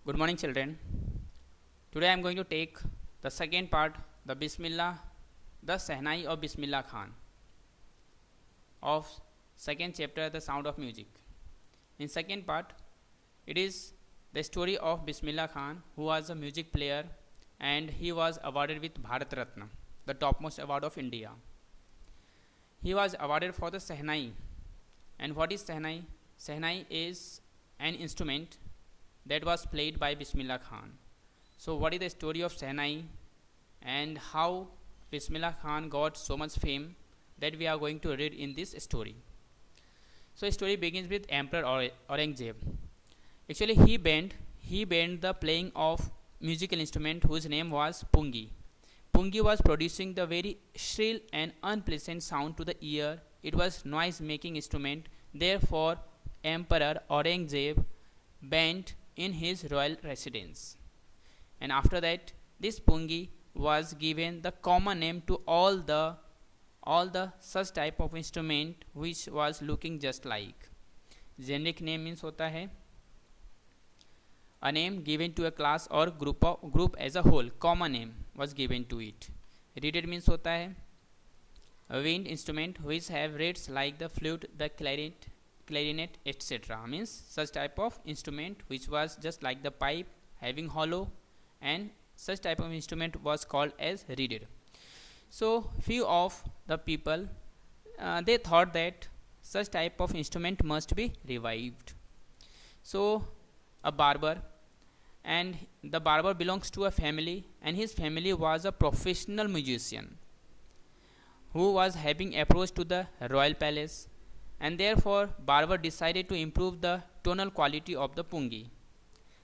Good morning, children. Today I am going to take the second part, the Bismillah, the Sehnai of Bismillah Khan of second chapter, The Sound of Music. In second part, it is the story of Bismillah Khan, who was a music player and he was awarded with Bharat Ratna, the topmost award of India. He was awarded for the Sehnai. And what is Sehnai? Sehnai is an instrument that was played by Bismillah Khan. So what is the story of Sehnai and how Bismillah Khan got so much fame, that we are going to read in this story. So story begins with Emperor Aurangzeb. Actually he banned the playing of musical instrument whose name was Pungi. Pungi was producing the very shrill and unpleasant sound to the ear. It was noise making instrument. Therefore Emperor Aurangzeb banned in his royal residence. And after that, this Pungi was given the common name to all the such type of instrument which was looking just like. Generic name means होता है a name given to a class or group as a whole. Common name was given to it. Reeded means होता है a wind instrument which have reeds like the flute, the clarinet, etc. Means such type of instrument which was just like the pipe having hollow, and such type of instrument was called as reeded. So few of the people they thought that such type of instrument must be revived. So a barber, and the barber belongs to a family, and his family was a professional musician who was having approach to the royal palace, and therefore barber decided to improve the tonal quality of the pungi.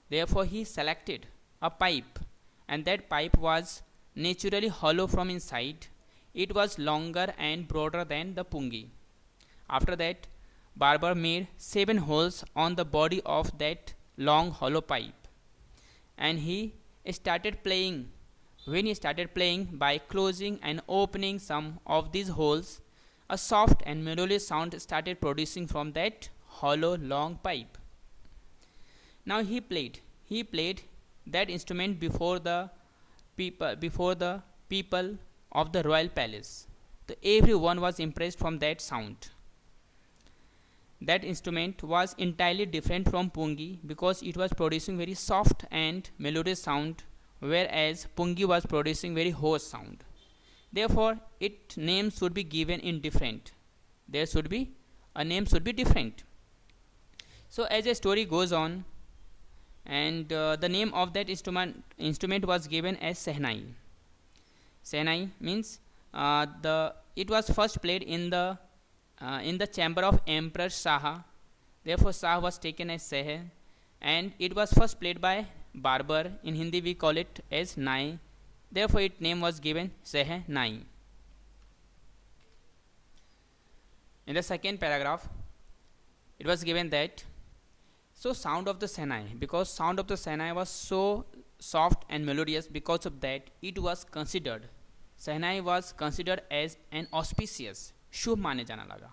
Therefore he selected a pipe, and that pipe was naturally hollow from inside. It was longer and broader than the pungi. After that, barber made 7 holes on the body of that long hollow pipe, and he started playing. When he started playing, by closing and opening some of these holes, a soft and melodious sound started producing from that hollow long pipe. Now he played that instrument before the people of the royal palace. So everyone was impressed from that sound. That instrument was entirely different from pungi because it was producing very soft and melodious sound, whereas pungi was producing very hoarse sound. Therefore its name should be given in different. There should be a name should be different. So as a story goes on, and the name of that instrument was given as Sehnai. Sehnai means it was first played in the chamber of Emperor Shaha. Therefore Shah was taken as Seh, and it was first played by barber. In Hindi we call it as Nai. Therefore its name was given Seh Nai. In the second paragraph it was given that so sound of the Sehnai, because sound of the Sehnai was so soft and melodious, because of that it was considered, Sehnai was considered as an auspicious, शुभ माने जाना लगा,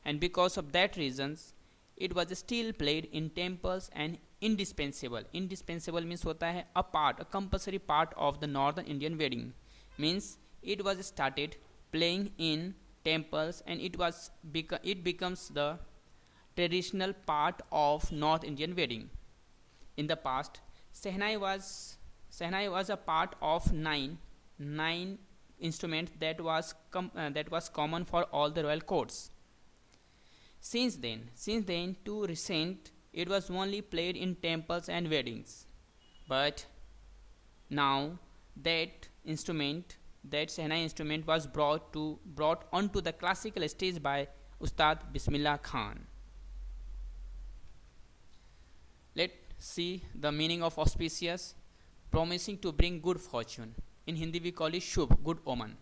and because of that reasons it was still played in temples and indispensable. Indispensable means होता है a compulsory part of the northern Indian wedding. Means it was started playing in temples, and it becomes the traditional part of North Indian wedding. In the past, Sehnai was a part of nine instruments that was common for all the royal courts. Since then to recent, it was only played in temples and weddings. But now that Sehnai instrument was brought onto the classical stage by Ustad Bismillah Khan. Let's see the meaning of auspicious. Promising to bring good fortune. In Hindi we call it shubh, good omen.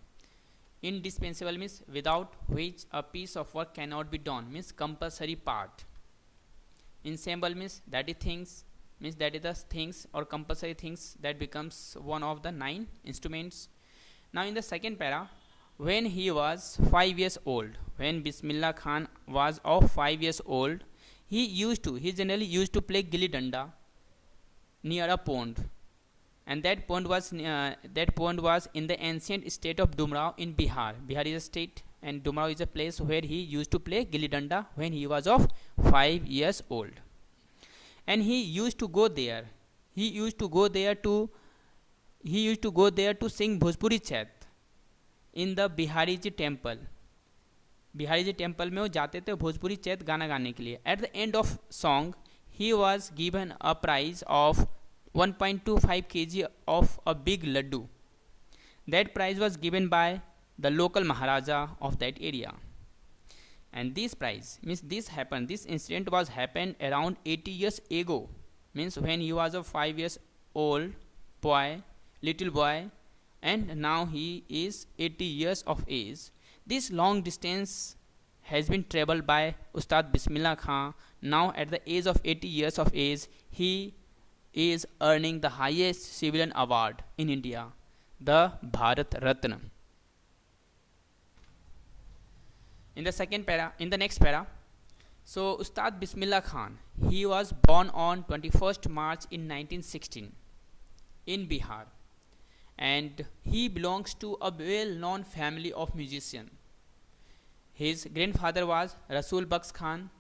Indispensable means without which a piece of work cannot be done, means compulsory part. Ensemble means that is the things or compulsory things that becomes one of the 9 instruments. Now in the second para, when he was 5 years old, when Bismillah Khan was of 5 years old, he generally used to play gilli danda near a pond, and that pond was in the ancient state of Dumrao in Bihar. Bihar is a state, and Dumrao is a place where he used to play gilli danda when he was of 5 years old. And he used to go there. He used to go there to sing Bhojpuri Chat in the Bihari Ji temple. Bihari ji temple में वो जाते थे भोजपुरी चैत गाना गाने के लिए. At the end of song he was given a prize of 1.25 kg of a big laddu. That prize was given by the local Maharaja of that area. And this prize means this incident was happened around 80 years ago. Means when he was a 5 years old boy, little boy, and now he is 80 years of age. This long distance has been traveled by Ustad Bismillah Khan. Now at the age of 80 years of age, he is earning the highest civilian award in India, the Bharat Ratna. In the next para, so Ustad Bismillah Khan, he was born on 21st March in 1916 in Bihar, and he belongs to a well-known family of musicians. His grandfather was Rasul Baksh Khan,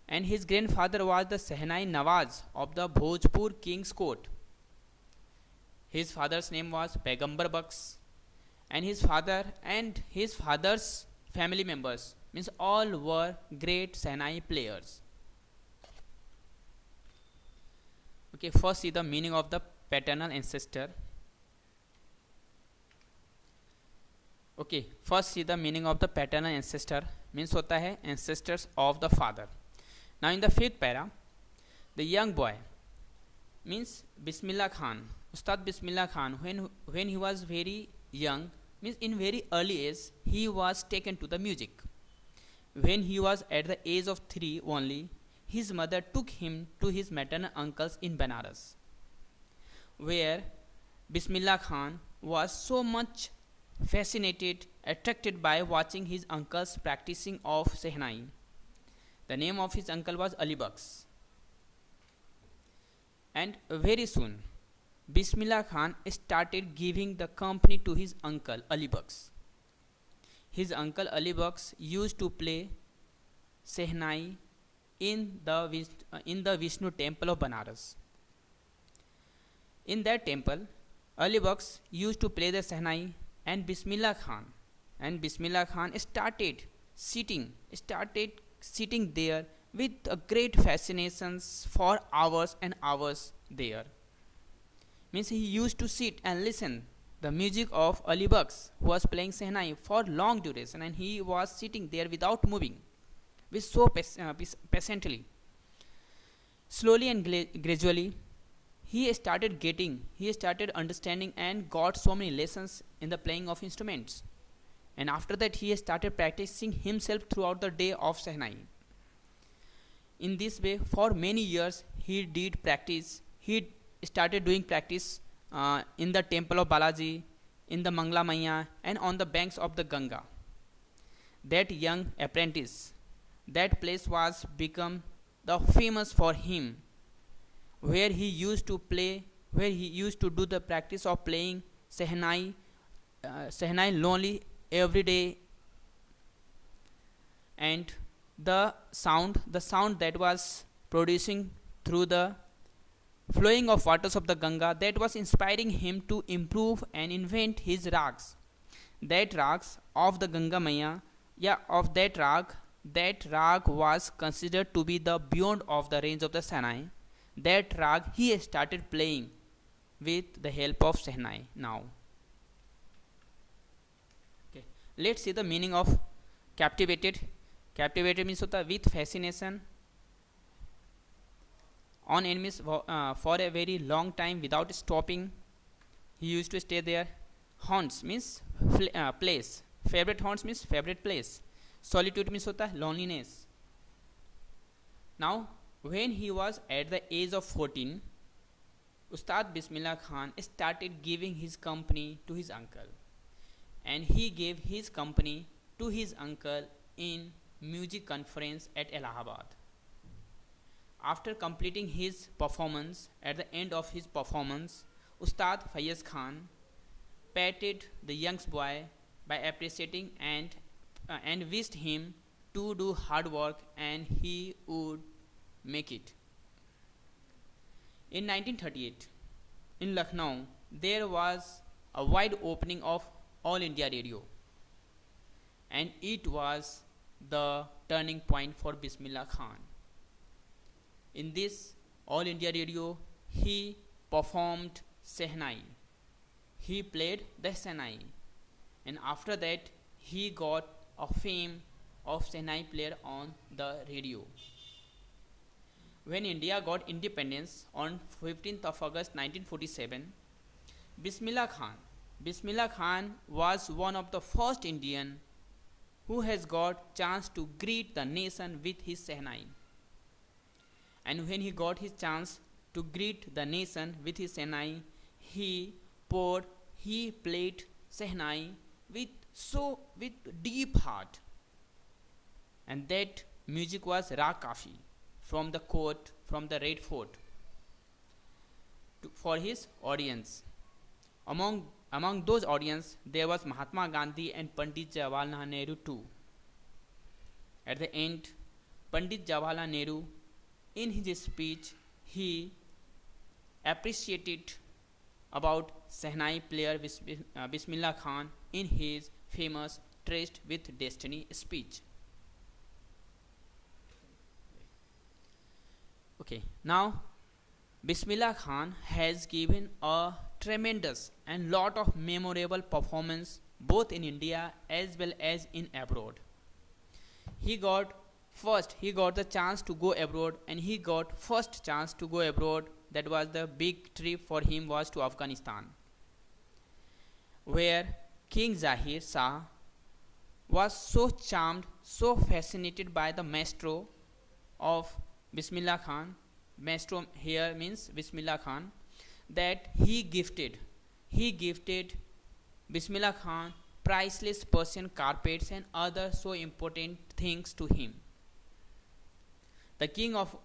and his grandfather was the Sehnai Nawaz of the Bhojpur King's Court. His father's name was Paigambar Baksh, and his father's family members means all were great Sehnai players. Okay, first see the meaning of the paternal ancestor. Okay, first see the meaning of the paternal ancestor means होता है ancestors of the father. Now in the fifth para, the young boy means Bismillah Khan, Ustad Bismillah Khan, when he was very young means in very early age he was taken to the music. When he was at the age of 3 only, his mother took him to his maternal uncles in Banaras, where Bismillah Khan was so much attracted by watching his uncles practicing of Sehnai. The name of his uncle was Ali Baksh. And very soon, Bismillah Khan started giving the company to his uncle Ali Baksh. His uncle Ali Baksh used to play Sehnai in the Vishnu temple of Banaras. In that temple, Ali Baksh used to play the Sehnai, and Bismillah Khan started sitting there with a great fascination for hours and hours there. Means he used to sit and listen the music of Ali Baksh, who was playing Sehnai for long duration, and he was sitting there without moving, with so patiently. Slowly and gradually, he started understanding and got so many lessons in the playing of instruments. And after that, he started practicing himself throughout the day of Sehnai. In this way, for many years, he did practice. He started doing practice in the temple of Balaji, in the Mangla Maiya, and on the banks of the Ganga. That young apprentice, that place was become the famous for him, where he used to do the practice of playing Sehnai lonely every day, and the sound that was producing through the flowing of waters of the Ganga, that was inspiring him to improve and invent his rags. That rags of the Ganga Maiya, that rag was considered to be the beyond of the range of the Sehnai. That rag he started playing with the help of Sehnai now. Okay, let's see the meaning of captivated. Captivated means होता with fascination, on enemies for a very long time without stopping. He used to stay there. Haunts means place. Favorite haunts means favorite place. Solitude means होता है loneliness. Now, when he was at the age of 14, Ustad Bismillah Khan started giving his company to his uncle, and he gave his company to his uncle in music conference at Allahabad. After completing his performance, at the end of his performance, Ustad Faiz Khan patted the young boy by appreciating and wished him to do hard work and he would make it. In 1938, in Lucknow, there was a wide opening of All India Radio, and it was the turning point for Bismillah Khan. In this All India Radio, he performed Sehnai. He played the Sehnai, and after that, he got a fame of Sehnai player on the radio. When India got independence on 15th of August 1947, Bismillah Khan was one of the first Indian who has got chance to greet the nation with his Sehnai. And when he got his chance to greet the nation with his Sehnai, he played Sehnai with deep heart, and that music was Ra Kafi from the Red Fort for his audience. Among those audience, there was Mahatma Gandhi and Pandit Jawaharlal Nehru too. At the end, Pandit Jawaharlal Nehru, in his speech, he appreciated about Sehnai player Bismillah Khan in his famous Traced with Destiny speech. Okay, now Bismillah Khan has given a tremendous and lot of memorable performance both in India as well as in abroad. He got the chance to go abroad, and he got first chance to go abroad. That was the big trip for him, was to Afghanistan, where King Zahir Shah was so charmed, so fascinated by the maestro of Bismillah Khan. Maestro here means Bismillah Khan, that he gifted Bismillah Khan priceless Persian carpets and other so important things to him. The king of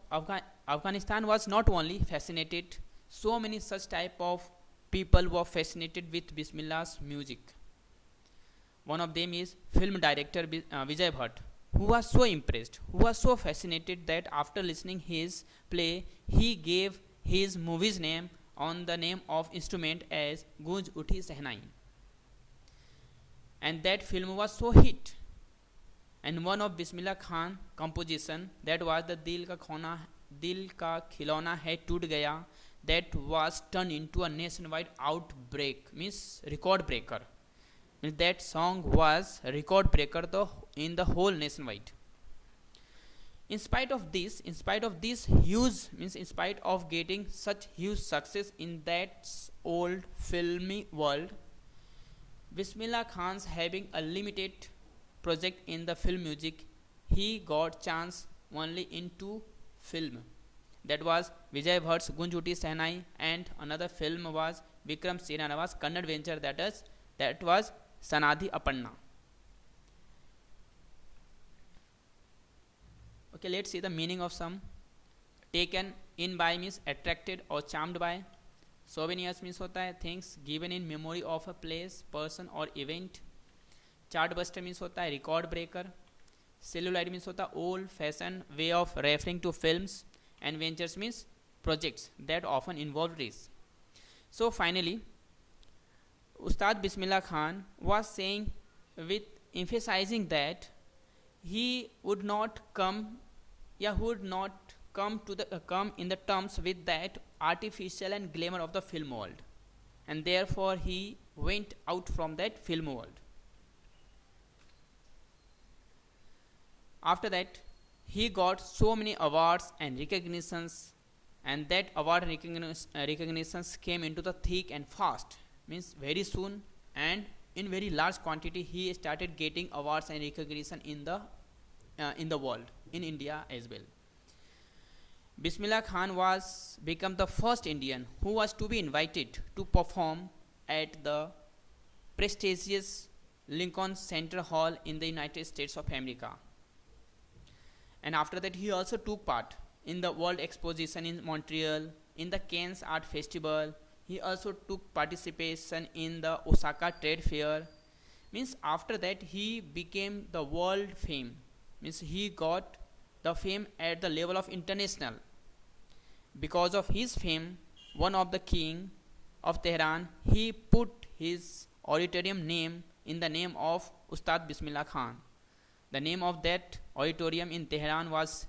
Afghanistan was not only fascinated, so many such type of people were fascinated with Bismillah's music. One of them is film director Vijay Bhatt, who was so impressed, who was so fascinated that after listening his play, he gave his movie's name on the name of instrument as Gunj Uthi Sehnai. And that film was so hit. And one of Bismillah Khan composition, that was the Dil Ka Khilona Hai Toot Gaya, that was turned into a nationwide outbreak, means record breaker. Means that song was record breaker in the whole nationwide. In spite of this huge, means in spite of getting such huge success in that old filmy world, Bismillah Khan's having a limited project in the film music. He got chance only into film. That was Vijay Bhatt's Gunj Uthi Sehnai, and another film was Vikram Srinivas Kannada venture, that was Sanadhi Aparna. Okay, let's see the meaning of some. Taken in by means attracted or charmed by. Souvenirs means होता है things given in memory of a place, person or event. Chartbuster means होता है record breaker. Celluloid means होता है old fashioned way of referring to films. And ventures means projects that often involve risk. So finally, Ustad Bismillah Khan was saying, with emphasizing that he would not come in the terms with that artificial and glamour of the film world, and therefore he went out from that film world. After that, he got so many awards and recognitions, and that award recognitions came into the thick and fast, means very soon and in very large quantity. He started getting awards and recognition in the world, in India as well. Bismillah Khan was become the first Indian who was to be invited to perform at the prestigious Lincoln Center Hall in the United States of America. And after that, he also took part in the World Exposition in Montreal, in the Cannes Art Festival. He also took participation in the Osaka Trade Fair. Means after that he became the world fame. Means he got the fame at the level of international. Because of his fame, one of the king of Tehran, he put his auditorium name in the name of Ustad Bismillah Khan. The name of that auditorium in Tehran was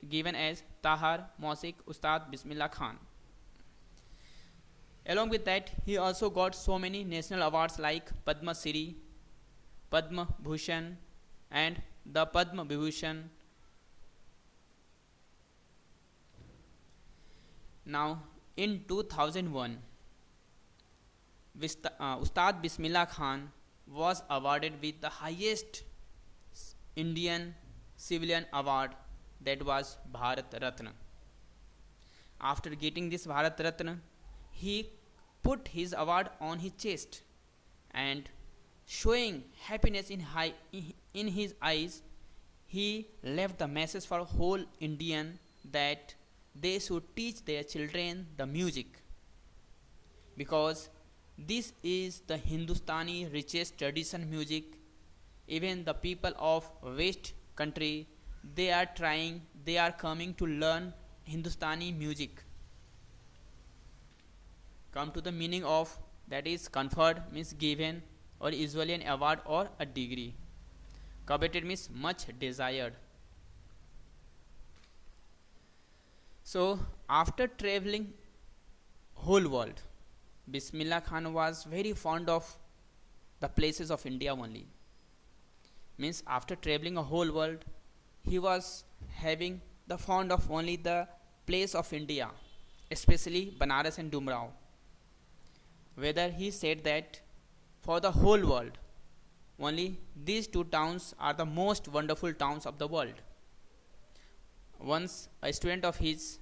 given as Tahar Mosik Ustad Bismillah Khan. Along with that, he also got so many national awards like Padma Shri, Padma Bhushan, and the Padma Vibhushan. Now, in 2001, Ustad Bismillah Khan was awarded with the highest Indian civilian award, that was Bharat Ratna. After getting this Bharat Ratna, he put his award on his chest and showing happiness in his eyes, he left the message for whole Indian that they should teach their children the music, because this is the Hindustani richest tradition music. Even the people of West country, they are coming to learn Hindustani music. Come to the meaning of that is conferred means given, or usually an award or a degree. Coveted means much desired. So after traveling whole world, Bismillah Khan was very fond of the places of India only. Means after traveling a whole world, he was having the fond of only the place of India, especially Banaras and Dumrao. Whether he said that for the whole world, only these two towns are the most wonderful towns of the world. Once a student of his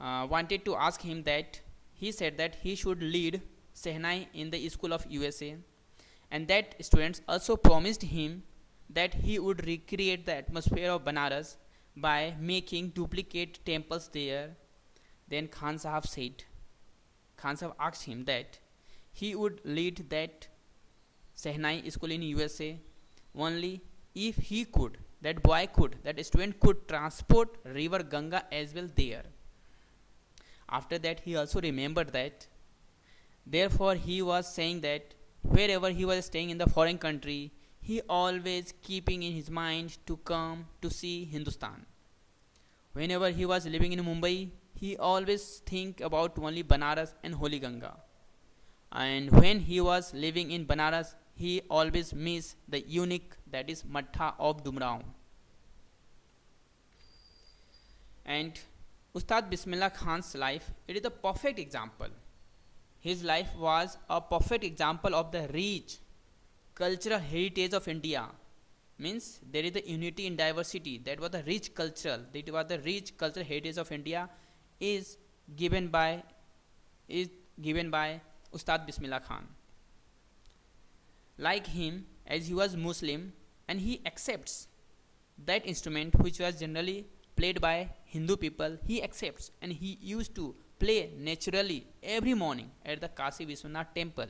wanted to ask him that, he said that he should lead Sehnai in the school of USA, and that students also promised him that he would recreate the atmosphere of Banaras by making duplicate temples there. Then Khan Sahab asked him that he would lead that Sehnai school in USA only if he could, that student could transport river Ganga as well there. After that he also remembered that. Therefore he was saying that wherever he was staying in the foreign country, he always keeping in his mind to come to see Hindustan. Whenever he was living in Mumbai, he always think about only Banaras and Holy Ganga. And when he was living in Banaras, he always missed the unique, that is Matha of Dumrao. And Ustad Bismillah Khan's life, it is a perfect example. His life was a perfect example of the rich cultural heritage of India. Means there is the unity in diversity. That was the rich cultural heritage of India is given by Ustad Bismillah Khan. Like him, as he was Muslim and he accepts that instrument which was generally played by Hindu people, he accepts and he used to play naturally every morning at the Kashi Vishwanath temple.